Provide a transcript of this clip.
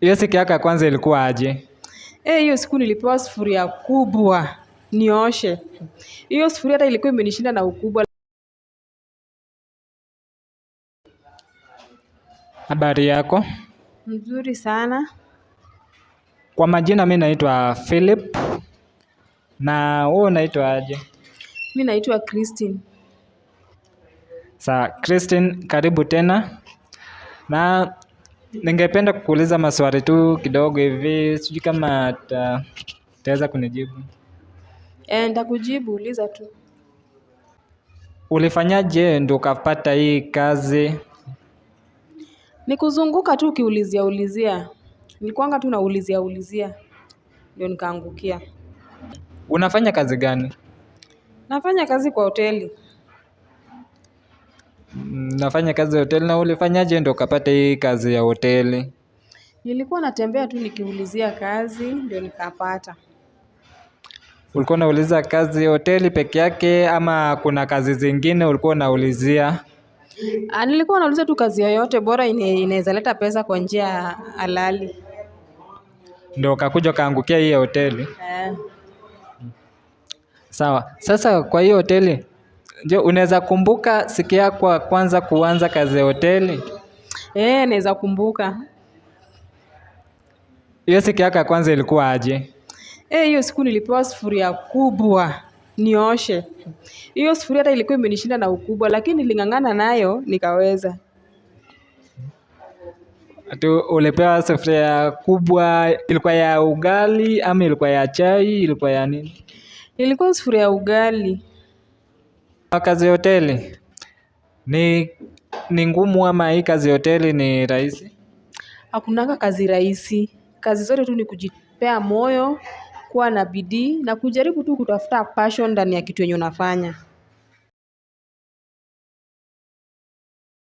Hiyo siku yako ya kwanza ilikuwa aje? Hiyo siku nilipewa sufuria kubwa nioshe. Hiyo sufuria hata ilikuwa imenishinda na ukubwa. Habari yako? Mzuri sana. Kwa majina mimi naitwa Philip. Na wewe unaitwa aje? Mimi naitwa Christine. Christine, karibu tena. Na ningependa kukuuliza maswali tu kidogo hivi, sijui kama utaweza kunijibu. Nitakujibu, uliza tu. Ulifanyaje ndio ukapata hii kazi? Ni kuzunguka tu ukiulizia. Nilikuanga tu naulizia. Ndio nikaangukia. Unafanya kazi gani? Nafanya kazi kwa hoteli. Nafanya kazi ya hoteli. Na ulifanyaje ndio ukapata hii kazi ya hoteli? Nilikuwa natembea tu nikiulizia kazi ndio nikapata. Ulikuwa unauliza kazi ya hoteli peke yake ama kuna kazi zingine ulikuwa unaulizia? Nilikuwa nauliza tu kazi yoyote bora inaweza leta pesa kwa njia halali. Ndio ukakuja ukaangukia hii hoteli? Sawa. Sasa kwa hiyo hoteli, je, unaweza kumbuka siku yako ya kwanza kuanza kazi ya hoteli? Naweza kumbuka. Hiyo siku yako ya kwanza ilikuwa aje? Hiyo siku nilipewa sufuria kubwa nioshe. Hiyo sufuria hata ilikuwa imenishinda na ukubwa, lakini niling'ang'ana nayo nikaweza. Ulipewa sufuria kubwa, ilikuwa ya ugali ama ilikuwa ya chai, ilikuwa ya nini? Ilikuwa sufuria ya ugali. Kazi ya hoteli ni ngumu ama hii kazi ya hoteli ni rahisi? Hakunanga kazi rahisi. Kazi zote tu ni kujipea moyo, kuwa na bidii na kujaribu tu kutafuta passion ndani ya kitu yenye unafanya.